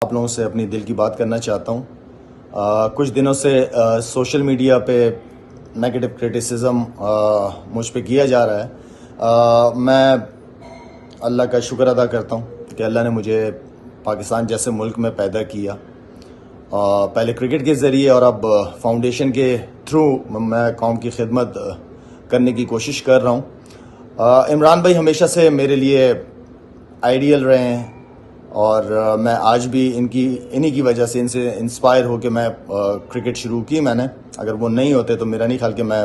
آپ لوگوں سے اپنی دل کی بات کرنا چاہتا ہوں۔ کچھ دنوں سے سوشل میڈیا پہ نیگیٹو کرٹیسزم مجھ پہ کیا جا رہا ہے۔ میں اللہ کا شکر ادا کرتا ہوں کہ اللہ نے مجھے پاکستان جیسے ملک میں پیدا کیا، پہلے کرکٹ کے ذریعے اور اب فاؤنڈیشن کے تھرو میں قوم کی خدمت کرنے کی کوشش کر رہا ہوں۔ عمران بھائی ہمیشہ سے میرے لیے آئیڈیل رہے ہیں اور میں آج بھی انہی کی وجہ سے ان سے انسپائر ہو کے میں کرکٹ شروع کی میں نے۔ اگر وہ نہیں ہوتے تو میرا نہیں خیال کہ میں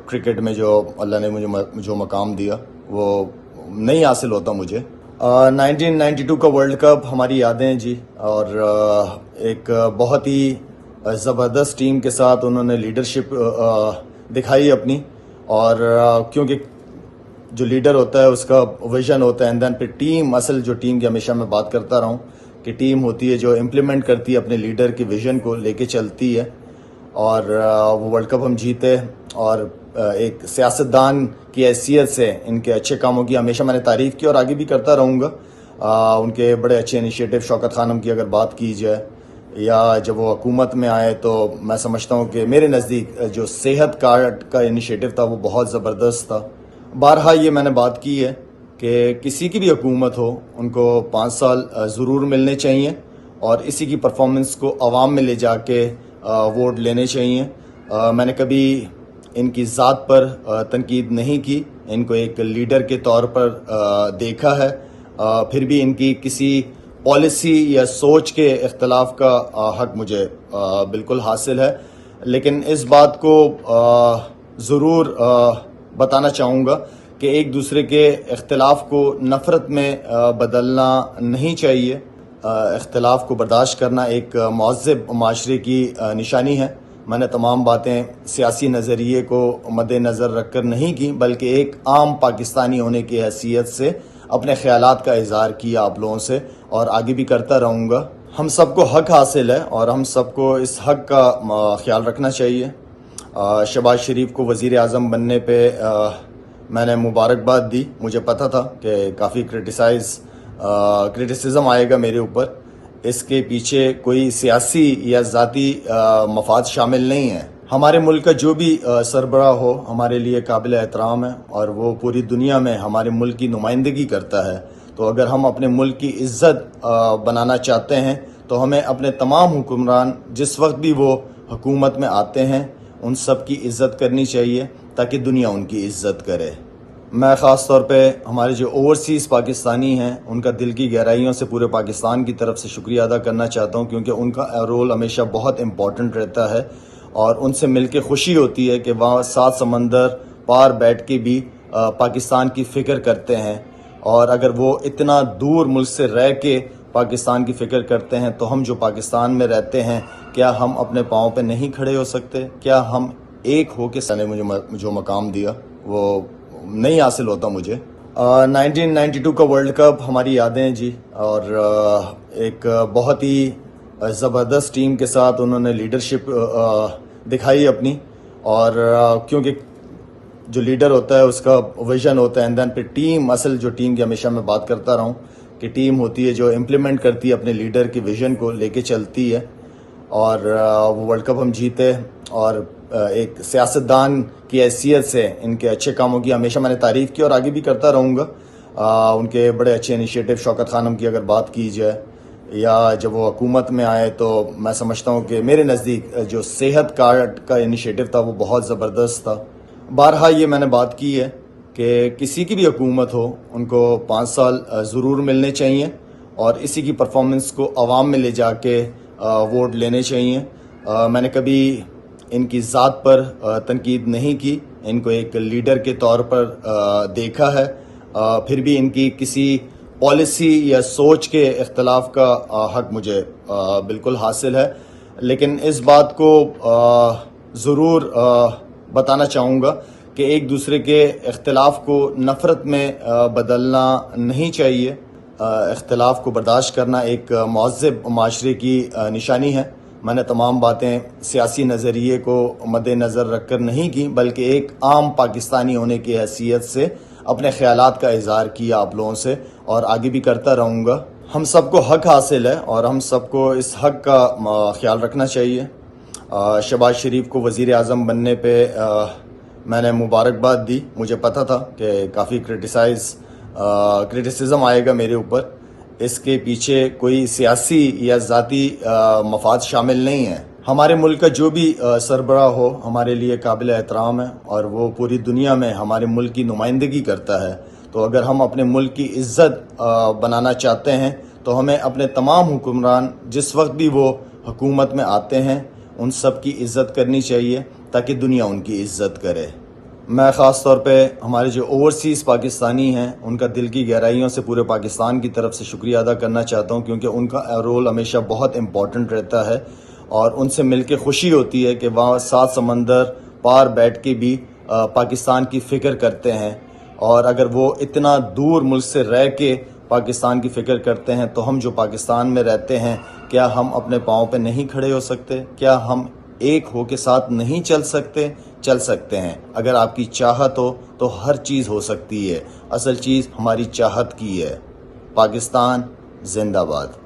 کرکٹ میں جو اللہ نے مجھے جو مقام دیا وہ نہیں حاصل ہوتا مجھے۔ 1992 کا ورلڈ کپ ہماری یادیں جی، اور ایک بہت ہی زبردست ٹیم کے ساتھ انہوں نے لیڈرشپ دکھائی اپنی، اور کیونکہ جو لیڈر ہوتا ہے اس کا ویژن ہوتا ہے، اینڈ دین پھر ٹیم، اصل جو ٹیم کی ہمیشہ میں بات کرتا رہا ہوں کہ ٹیم ہوتی ہے جو امپلیمنٹ کرتی ہے اپنے لیڈر کے ویژن کو لے کے چلتی ہے، اور وہ ورلڈ کپ ہم جیتے۔ اور ایک سیاستدان کی حیثیت سے ان کے اچھے کاموں کی ہمیشہ میں نے تعریف کی اور آگے بھی کرتا رہوں گا۔ ان کے بڑے اچھے انیشیٹو، شوکت خانم کی اگر بات کی جائے، یا جب وہ حکومت میں آئے تو میں سمجھتا ہوں کہ میرے نزدیک جو صحت کارڈ کا انیشیٹو تھا وہ بہت زبردست تھا۔ بارہا یہ میں نے بات کی ہے کہ کسی کی بھی حکومت ہو ان کو 5 سال ضرور ملنے چاہیے، اور اسی کی پرفارمنس کو عوام میں لے جا کے ووٹ لینے چاہیے۔ میں نے کبھی ان کی ذات پر تنقید نہیں کی، ان کو ایک لیڈر کے طور پر دیکھا ہے۔ پھر بھی ان کی کسی پالیسی یا سوچ کے اختلاف کا حق مجھے بالکل حاصل ہے، لیکن اس بات کو ضرور بتانا چاہوں گا کہ ایک دوسرے کے اختلاف کو نفرت میں بدلنا نہیں چاہیے۔ اختلاف کو برداشت کرنا ایک مہذب معاشرے کی نشانی ہے۔ میں نے تمام باتیں سیاسی نظریے کو مد نظر رکھ کر نہیں کی، بلکہ ایک عام پاکستانی ہونے کی حیثیت سے اپنے خیالات کا اظہار کیا آپ لوگوں سے، اور آگے بھی کرتا رہوں گا۔ ہم سب کو حق حاصل ہے اور ہم سب کو اس حق کا خیال رکھنا چاہیے۔ شہباز شریف کو وزیر اعظم بننے پہ میں نے مبارکباد دی۔ مجھے پتہ تھا کہ کافی کرٹیسزم آئے گا میرے اوپر، اس کے پیچھے کوئی سیاسی یا ذاتی مفاد شامل نہیں ہے۔ ہمارے ملک کا جو بھی سربراہ ہو ہمارے لیے قابل احترام ہے، اور وہ پوری دنیا میں ہمارے ملک کی نمائندگی کرتا ہے۔ تو اگر ہم اپنے ملک کی عزت بنانا چاہتے ہیں تو ہمیں اپنے تمام حکمران جس وقت بھی وہ حکومت میں آتے ہیں ان سب کی عزت کرنی چاہیے، تاکہ دنیا ان کی عزت کرے۔ میں خاص طور پہ ہمارے جو اوورسیز پاکستانی ہیں ان کا دل کی گہرائیوں سے پورے پاکستان کی طرف سے شکریہ ادا کرنا چاہتا ہوں، کیونکہ ان کا رول ہمیشہ بہت امپورٹنٹ رہتا ہے، اور ان سے مل کے خوشی ہوتی ہے کہ وہاں 7 سمندر پار بیٹھ کے بھی پاکستان کی فکر کرتے ہیں۔ اور اگر وہ اتنا دور ملک سے رہ کے پاکستان کی فکر کرتے ہیں تو ہم جو پاکستان میں رہتے ہیں کیا ہم اپنے پاؤں پہ نہیں کھڑے ہو سکتے؟ کیا ہم ایک ہو کے نے مجھے جو مقام دیا وہ نہیں حاصل ہوتا مجھے۔ 1992 کا ورلڈ کپ ہماری یادیں جی، اور ایک بہت ہی زبردست ٹیم کے ساتھ انہوں نے لیڈرشپ دکھائی اپنی، اور کیونکہ جو لیڈر ہوتا ہے اس کا ویژن ہوتا ہے، اینڈ دین پھر ٹیم، اصل جو ٹیم کی ہمیشہ میں بات کرتا رہا ہوں کہ ٹیم ہوتی ہے جو امپلیمنٹ کرتی ہے اپنے لیڈر کے ویژن کو لے کے چلتی ہے، اور وہ ورلڈ کپ ہم جیتے۔ اور ایک سیاستدان کی حیثیت سے ان کے اچھے کاموں کی ہمیشہ میں نے تعریف کی اور آگے بھی کرتا رہوں گا۔ ان کے بڑے اچھے انیشیٹو، شوکت خانم کی اگر بات کی جائے، یا جب وہ حکومت میں آئے تو میں سمجھتا ہوں کہ میرے نزدیک جو صحت کارڈ کا انیشیٹو تھا وہ بہت زبردست تھا۔ بارہا یہ میں نے بات کی ہے کہ کسی کی بھی حکومت ہو ان کو 5 سال ضرور ملنے چاہیے، اور اسی کی پرفارمنس کو عوام میں لے جا کے ووٹ لینے چاہیے۔ میں نے کبھی ان کی ذات پر تنقید نہیں کی، ان کو ایک لیڈر کے طور پر دیکھا ہے۔ پھر بھی ان کی کسی پالیسی یا سوچ کے اختلاف کا حق مجھے بالکل حاصل ہے، لیکن اس بات کو ضرور بتانا چاہوں گا کہ ایک دوسرے کے اختلاف کو نفرت میں بدلنا نہیں چاہیے۔ اختلاف کو برداشت کرنا ایک مہذب معاشرے کی نشانی ہے۔ میں نے تمام باتیں سیاسی نظریے کو مد نظر رکھ کر نہیں کی، بلکہ ایک عام پاکستانی ہونے کی حیثیت سے اپنے خیالات کا اظہار کیا آپ لوگوں سے، اور آگے بھی کرتا رہوں گا۔ ہم سب کو حق حاصل ہے اور ہم سب کو اس حق کا خیال رکھنا چاہیے. شہباز شریف کو وزیر اعظم بننے پہ میں نے مبارکباد دی. مجھے پتہ تھا کہ کافی کرٹیسزم آئے گا میرے اوپر. اس کے پیچھے کوئی سیاسی یا ذاتی مفاد شامل نہیں ہے. ہمارے ملک کا جو بھی سربراہ ہو ہمارے لیے قابل احترام ہے اور وہ پوری دنیا میں ہمارے ملک کی نمائندگی کرتا ہے. تو اگر ہم اپنے ملک کی عزت بنانا چاہتے ہیں تو ہمیں اپنے تمام حکمران جس وقت بھی وہ حکومت میں آتے ہیں ان سب کی عزت کرنی چاہیے تاکہ دنیا ان کی عزت کرے. میں خاص طور پہ ہمارے جو اوورسیز پاکستانی ہیں ان کا دل کی گہرائیوں سے پورے پاکستان کی طرف سے شکریہ ادا کرنا چاہتا ہوں کیونکہ ان کا رول ہمیشہ بہت امپورٹنٹ رہتا ہے اور ان سے مل کے خوشی ہوتی ہے کہ وہاں 7 سمندر پار بیٹھ کے بھی پاکستان کی فکر کرتے ہیں. اور اگر وہ اتنا دور ملک سے رہ کے پاکستان کی فکر کرتے ہیں تو ہم جو پاکستان میں رہتے ہیں کیا ہم اپنے پاؤں پہ نہیں کھڑے ہو سکتے؟ کیا ہم ایک ہو کے ساتھ نہیں چل سکتے؟ چل سکتے ہیں. اگر آپ کی چاہت ہو تو ہر چیز ہو سکتی ہے. اصل چیز ہماری چاہت کی ہے. پاکستان زندہ باد.